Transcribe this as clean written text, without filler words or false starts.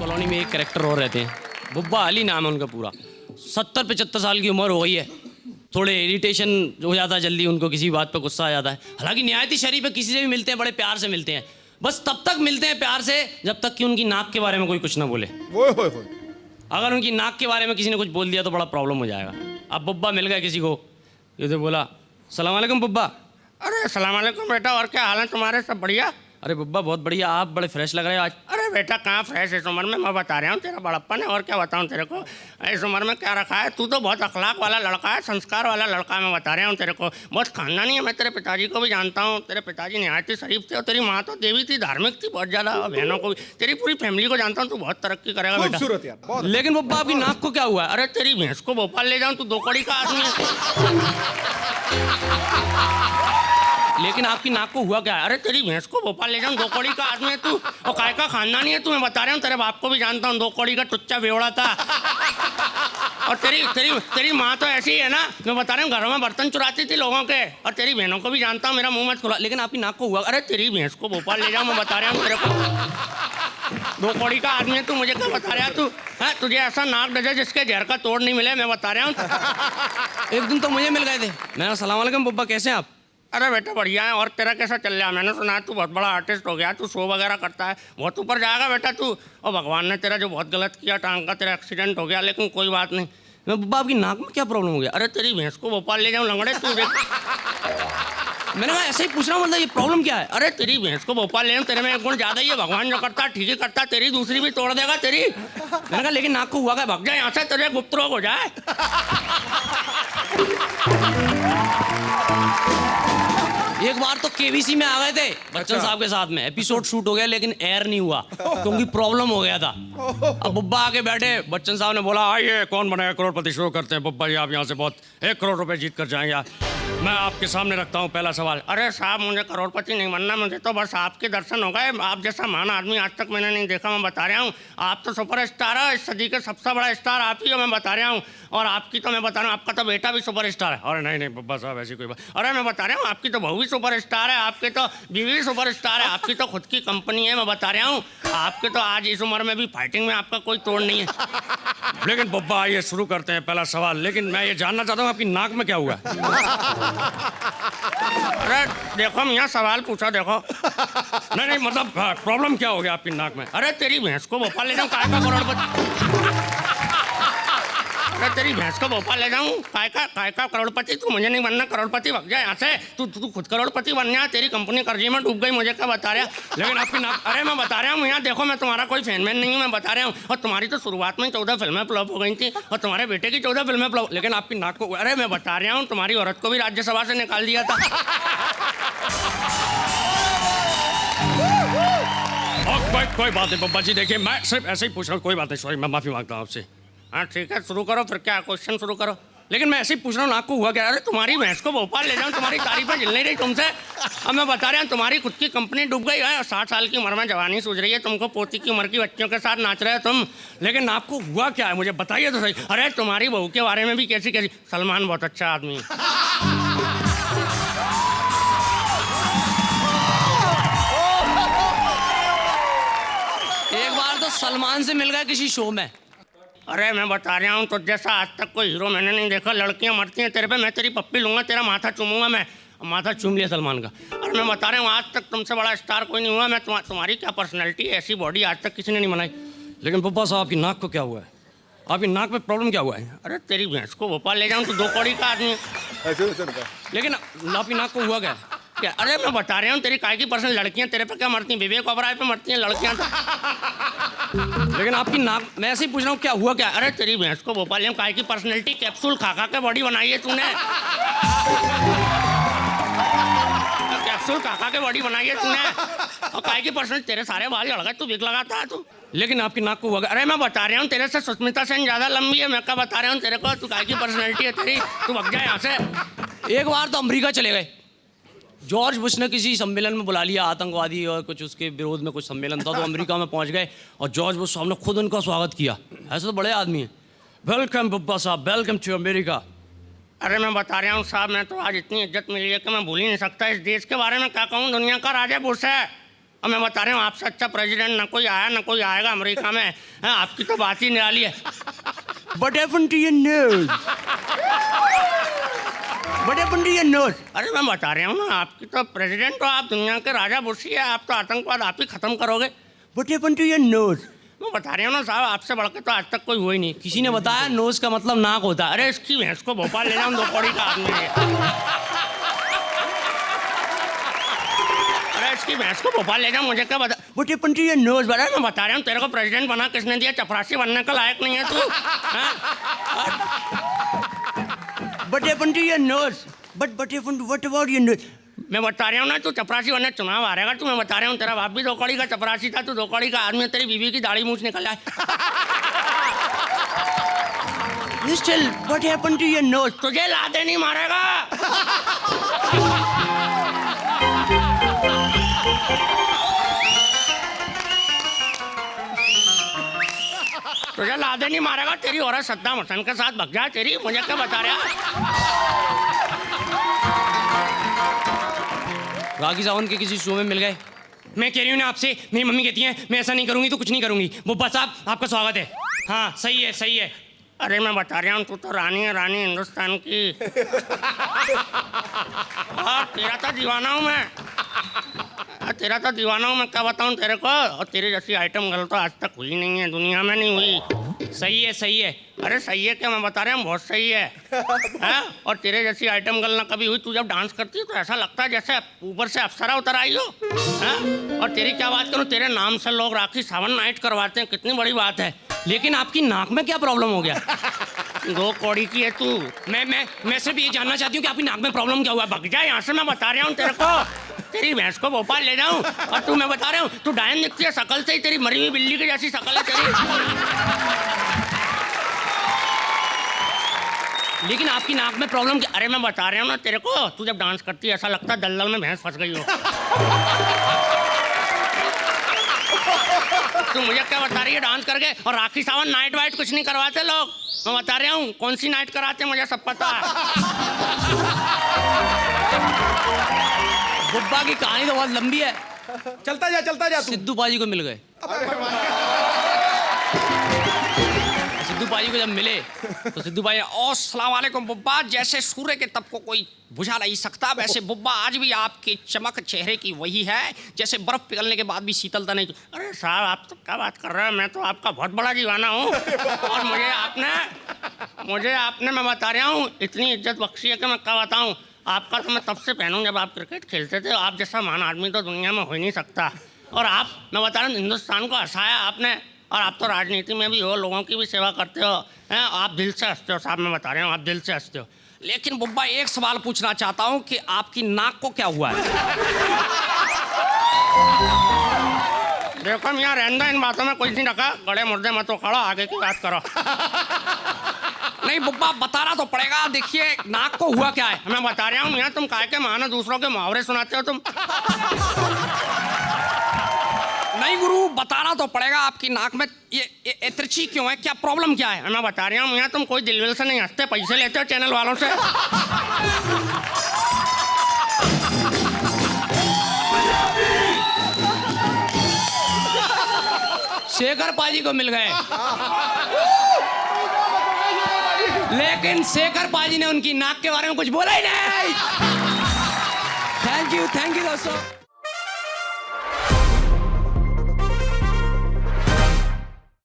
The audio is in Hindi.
कॉलोनी में एक कैरेक्टर और रहते हैं, बुब्बा अली नाम है उनका पूरा। 70-75 साल की उम्र हो गई है, थोड़े इरिटेशन हो जाता है जल्दी, उनको किसी बात पे गुस्सा आ जाता है। हालांकि निहायत ही शरीफ है, किसी से भी मिलते हैं बड़े प्यार से मिलते हैं, बस तब तक मिलते हैं प्यार से जब तक कि उनकी नाक के बारे में कोई कुछ ना बोले। अगर उनकी नाक के बारे में किसी ने कुछ बोल दिया तो बड़ा प्रॉब्लम हो जाएगा। अब बुब्बा मिल गए किसी को, ये तो बोला सलाम वालेकुम बुब्बा। अरे सलाम वालेकुम बेटा, और क्या हाल है तुम्हारे? सब बढ़िया? अरे बुब्बा बहुत बढ़िया, आप बड़े फ्रेश लग रहे हो आज। अरे बेटा कहाँ फ्रेश इस उम्र में, मैं बता रहा हूँ तेरा बड़प्पन है, और क्या बताऊँ तेरे को। इस उम्र में क्या रखा है, तू तो बहुत अखलाक वाला लड़का है, संस्कार वाला लड़का है, मैं बता रहा हूँ तेरे को। बहुत खानदानी है, मैं तेरे पिताजी को भी जानता हूँ, तेरे पिताजी निहायत ही शरीफ थे, और तेरी माँ तो देवी थी, धार्मिक थी बहुत ज़्यादा, और बहनों को भी, तेरी पूरी फैमिली को जानता हूँ, तू बहुत तरक्की करेगा बेटा। लेकिन बुब्बा आपकी नाक को क्या हुआ है? अरे तेरी भैंस को भोपाल ले जाऊँ, तू 2 कौड़ी का आदमी है। लेकिन आपकी नाक को हुआ क्या है? अरे तेरी भैंस को भोपाल ले जाऊँ, 2 कौड़ी का आदमी है तू, और काय का खानदानी है तू, मैं बता रहा हूँ, तेरे बाप को भी जानता हूँ, 2 कौड़ी का टुच्चा बेवड़ा था। और तेरी तेरी तेरी माँ तो ऐसी है ना, मैं बता रहा हूँ, घरों में बर्तन चुराती थी लोगों के, और तेरी बहनों को भी जानता हूँ, मेरा मुंह मत खुला। लेकिन आपकी नाक को हुआ? अरे तेरी भैंस को भोपाल ले जाऊँ, मैं बता रहा हूँ तेरे को, 2 कौड़ी का आदमी है तू, मुझे क्या बता रहा है तू? है तुझे ऐसा नाक डजे जिसके जहर का तोड़ नहीं मिले, मैं बता रहा हूँ। एक दिन तो मुझे मिल गए थे, मैंने सलाम वालेकुम बुब्बा कैसे हैं आप? अरे बेटा बढ़िया है, और तेरा कैसा चल रहा है? मैंने सुना है तू बहुत बड़ा आर्टिस्ट हो गया, तू शो वगैरह करता है, बहुत ऊपर जाएगा बेटा तू। और भगवान ने तेरा जो बहुत गलत किया, टांग का तेरा एक्सीडेंट हो गया, लेकिन कोई बात नहीं। मैं बुब्बा आपकी नाक में क्या प्रॉब्लम हो गया? अरे तेरी भैंस को भोपाल ले जाऊँ लंगड़े तू देख। मैंने कहा ऐसे ही पूछ रहा हूँ, मतलब ये प्रॉब्लम क्या है? अरे तेरी भैंस को भोपाल ले जाऊँ, तेरे में एक गुण ज़्यादा ही है, भगवान जो करता है ठीक ही करता है, तेरी दूसरी भी तोड़ देगा तेरी। मैंने कहा लेकिन नाक को हुआ क्या? भग जाए यहाँ से, तेरे गुप्त रोग हो जाए। एक बार तो केबीसी में आ गए थे बच्चन साहब के साथ में, एपिसोड शूट हो गया लेकिन एयर नहीं हुआ क्योंकि प्रॉब्लम हो गया था। अब बुब्बा आके बैठे, बच्चन साहब ने बोला आइए कौन बनेगा करोड़पति, शुरू करते हैं बुब्बा जी, आप यहाँ से बहुत 1 करोड़ रुपए जीत कर जाएंगे। मैं आपके सामने रखता हूँ पहला सवाल। अरे साहब मुझे करोड़पति नहीं बनना, मुझे तो बस आपके दर्शन हो गए, आप जैसा महान आदमी आज तक मैंने नहीं देखा, मैं बता रहा हूँ। आप तो सुपर स्टार है, इस सदी के सबसे बड़ा स्टार आप ही हो, मैं बता रहा हूँ। और आपकी तो मैं बता रहा हूँ, आपका तो बेटा भी सुपर स्टार है। अरे नहीं बुब्बा साहब ऐसी कोई बात, अरे मैं बता रहा हूँ, आपकी तो बहू भी सुपर स्टार है, आपके तो बीवी भी सुपर स्टार है, आपकी तो खुद की कंपनी है, मैं बता रहा हूँ। आपके तो आज इस उम्र में भी फाइटिंग में आपका कोई तोड़ नहीं है। लेकिन बुब्बा आइए शुरू करते हैं पहला सवाल। लेकिन मैं ये जानना चाहता हूँ आपकी नाक में क्या हुआ है? अरे देखो मियाँ सवाल पूछा देखो। नहीं मतलब प्रॉब्लम क्या हो गया आपकी नाक में? अरे तेरी भैंस को भोपाल ले जाऊँ, काय का करोड़पति? अरे तेरी भैंस को भोपाल ले जाऊँ, काय का करोड़पति? तू मुझे नहीं बनना करोड़पति, भग जाए यहाँ से। तू खुद करोड़पति बन गया, तेरी कंपनी कर्जे में डूब गई, मुझे क्या बता रहा? लेकिन आपकी नाक, अरे मैं बता रहा हूँ यहाँ देखो, मैं तुम्हारा कोई फैनमैन नहीं हूँ, मैं बता रहा हूँ। और तुम्हारी तो शुरुआत में 14 फिल्में फ्लॉप हो गई थी, और तुम्हारे बेटे की 14 फिल्में फ्लॉप। लेकिन आपकी नाक को, अरे मैं बता रहा हूँ, तुम्हारी औरत को भी राज्यसभा से निकाल दिया था। कोई बात नहीं बुब्बा जी, देखिए मैं सिर्फ ऐसे ही पूछ रहा हूँ, कोई बात नहीं, सॉरी, मैं माफी मांगता हूँ आपसे। हाँ ठीक है, शुरू करो फिर, क्या क्वेश्चन शुरू करो। लेकिन मैं ऐसे ही पूछ रहा हूँ नाक को हुआ क्या? अरे तुम्हारी भैंस को भोपाल ले जाऊँ, तुम्हारी तारीफें झिल नहीं रही तुमसे। अब मैं बता रहा हूँ, तुम्हारी खुद की कंपनी डूब गई है, 60 साल की उम्र में जवानी सूझ रही है तुमको, पोती की उम्र की बच्चियों के साथ नाच रहे हो तुम। लेकिन आपको हुआ क्या है, मुझे बताइए तो सही। अरे तुम्हारी बहू के बारे में भी कैसी कैसी, सलमान बहुत अच्छा आदमी है। एक बार तो सलमान से मिल गया किसी शो में। अरे मैं बता रहा हूँ, तो जैसा आज तक कोई हीरो मैंने नहीं देखा, लड़कियाँ मरती हैं तेरे पे, मैं तेरी पप्पी लूँगा, तेरा माथा चूमूंगा मैं। माथा चूम लिया सलमान का। और मैं बता रहा हूँ, आज तक तुमसे बड़ा स्टार कोई नहीं हुआ। मैं तुम्हारी क्या पर्सनैलिटी, ऐसी बॉडी आज तक किसी ने नहीं बनाई। लेकिन बुब्बा साहब आपकी नाक को क्या हुआ है? आपकी नाक में प्रॉब्लम क्या हुआ है? अरे तेरी भैंस को भोपाल ले जाऊँ, तो 2 कौड़ी का आदमी है। लेकिन आपकी नाक को हुआ क्या? क्या? अरे मैं बता रहा हूँ, तेरी काय की पर्सनल लड़कियाँ तेरे पे क्या मरती हैं, विवेक ओबराय पे मरती हैं लड़कियाँ तो। लेकिन आपकी नाक, मैं ऐसे ही पूछ रहा हूँ क्या हुआ क्या? अरे तेरी भैंस को भोपाल ले, काय की पर्सनैलिटी, कैप्सूल खा के बॉडी बनाई है तूने। कैप्सूल खा के बॉडी बनाई है तूने, और काय की पर्सनल, तेरे सारे बाल झड़ गए, तू विग लगाता है तू। लेकिन आपकी नाक को हुआ क्या? अरे मैं बता रहा हूँ, तेरे से सुष्मिता सेन ज्यादा लंबी है, मैं क्या बता रहा हूँ तेरे को, तू काय की पर्सनैलिटी है तेरी, तू भग जाए यहाँ से। एक बार तो अमेरिका चले गए, जॉर्ज बुश ने किसी सम्मेलन में बुला लिया, आतंकवादी और कुछ उसके विरोध में कुछ सम्मेलन था, तो अमेरिका में पहुंच गए और जॉर्ज बुश साहब ने खुद उनका स्वागत किया। ऐसे तो बड़े आदमी हैं। वेलकम बुब्बा साहब, वेलकम टू अमेरिका। अरे मैं बता रहा हूँ साहब, मैं तो आज इतनी इज्जत मिली है कि मैं भूल ही नहीं सकता। इस देश के बारे में क्या कहूँ, दुनिया का राजा बुश है। अब मैं बता रहा हूँ आपसे अच्छा प्रेसिडेंट ना कोई आया ना कोई आएगा अमेरिका में। हाँ, आपकी तो बात ही निराली है। What happened to your nose? What happened to your nose? अरे मैं बता रहा हूँ ना, आपकी तो प्रेसिडेंट हो, आप दुनिया के राजा बुशी है, आप तो आतंकवाद आप ही खत्म करोगे। What happened to your nose? मैं बता रहा हूँ ना साहब, आपसे बढ़ के तो आज तक कोई हुआ ही नहीं। किसी ने बताया नोज का मतलब नाक होता है। अरे इसकी भैंस को भोपाल ले जाऊँ, 2 कौड़ी का आदमी है। अरे इसकी भैंस को भोपाल ले जाऊँ, मुझे क्या बता। What happened to your nose? बड़ा मैं बता रहा हूँ, तेरे को प्रेसिडेंट बना किसने दिया? चपरासी बनने का लायक नहीं है तू। हाँ? What happened to your nose? What about your nose? मैं बता रहा हूँ ना, तू चपरासी बनने चुनाव हारेगा तू। मैं बता रहा हूँ, तेरा बाप भी 2 कौड़ी का चपरासी था, तू 2 कौड़ी का आदमी, तेरी बीवी की दाढ़ी मूछ निकल जाए। Still, what happened to your nose? तुझे लादे नहीं मारेगा। तुझे लादे नहीं मारेगा, तेरी औरत सद्दाम हुसैन के साथ भग जाए तेरी, मुझे क्या बता रहा। राखी सावंत के किसी शो में मिल गए। मैं कह रही हूँ ना आपसे, मेरी मम्मी कहती है मैं ऐसा नहीं करूंगी तो कुछ नहीं करूंगी। बुब्बा साहब आपका स्वागत है। हाँ सही है सही है। अरे मैं बता रहा हूँ, तू तो रानी है, रानी हिंदुस्तान की। हाँ, तेरा तो दीवाना हूँ मैं, तेरा तो दीवाना हूँ मैं, क्या बताऊँ तेरे को। और तेरी जैसी आइटम गर्ल तो आज तक हुई नहीं है, दुनिया में नहीं हुई। सही है सही है। अरे सही है क्या, मैं बता रहा हूँ बहुत सही है। हाँ? और तेरे जैसी आइटम गर्ल ना कभी हुई। तू जब डांस करती है तो ऐसा लगता है जैसे ऊपर से अप्सरा उतर आई हो। हाँ? और तेरी क्या बात करूँ, तेरे नाम से लोग राखी सावंत नाइट करवाते हैं, कितनी बड़ी बात है। लेकिन आपकी नाक में क्या प्रॉब्लम हो गया? 2 कौड़ी की है तू। मैं सिर्फ ये जानना चाहती हूँ कि आपकी नाक में प्रॉब्लम क्या हुआ। भग जा यहाँ से, मैं बता रहा हूँ तेरे को। तेरी भैंस को भोपाल ले जाऊँ और तू, मैं बता रहा हूँ, तू डायन दिखती है शकल से ही, तेरी मरी हुई बिल्ली की जैसी शकल है तेरी। लेकिन आपकी नाक में प्रॉब्लम क्या? अरे मैं बता रहा हूँ ना तेरे को, तू जब डांस करती है ऐसा लगता है दलदल में भैंस फंस गई हो। तू मुझे क्या बता रही है डांस करके? और राखी सावंत नाइट वाइट कुछ नहीं करवाते लोग। मैं बता रहा हूँ कौन सी नाइट कराते हैं, मुझे सब पता है। बुब्बा की कहानी तो बहुत लंबी है। चलता जा तू। सिद्धू पाजी को मिल गए। सिद्धू पाजी को जब मिले तो सिद्धू पाजी, ओ सलाम वालेकुम बुब्बा, जैसे सूर्य के तप को कोई बुझा नहीं सकता, वैसे बुब्बा आज भी आपकी चमक चेहरे की वही है जैसे बर्फ पिघलने के बाद भी शीतलता नहीं। अरे साहब आप तो क्या बात कर रहे हैं, मैं तो आपका बहुत बड़ा दीवाना हूँ। और मुझे आपने मैं बता रहा हूँ इतनी इज्जत बख्शी है कि मैं क्या बताऊँ। आपका तो मैं तब से पहनूँ जब आप क्रिकेट खेलते थे। आप जैसा महान आदमी तो दुनिया में हो ही नहीं सकता। और आप, मैं बता रहा हूँ, हिंदुस्तान को हंसाया आपने। और आप तो राजनीति में भी हो, लोगों की भी सेवा करते हो। हैं, आप दिल से हंसते हो साहब, मैं बता रहा हूँ, आप दिल से हंसते हो। लेकिन बुब्बा एक सवाल पूछना चाहता हूँ कि आपकी नाक को क्या हुआ है? देखो मियाँ, रहने इन बातों में कुछ नहीं रखा, गड़े मुर्दे मत खड़ो, आगे की बात करो। नहीं बुब्बा, बताना तो पड़ेगा। देखिए नाक को हुआ क्या है। मैं बता रहा हूँ मियाँ, तुम काहे के मानो दूसरों के मुहावरे सुनाते हो तुम। नहीं गुरु, बताना तो पड़ेगा। आपकी नाक में ये तिरछी क्यों है, क्या प्रॉब्लम क्या है? मैं बता रहा हूँ मियाँ, तुम कोई दिल विल से नहीं हंसते, पैसे लेते हो चैनल वालों से। शेखर पाजी को मिल गए। लेकिन शेखर पाजी ने उनकी नाक के बारे में कुछ बोला ही नहीं। थैंक यू दोस्तों।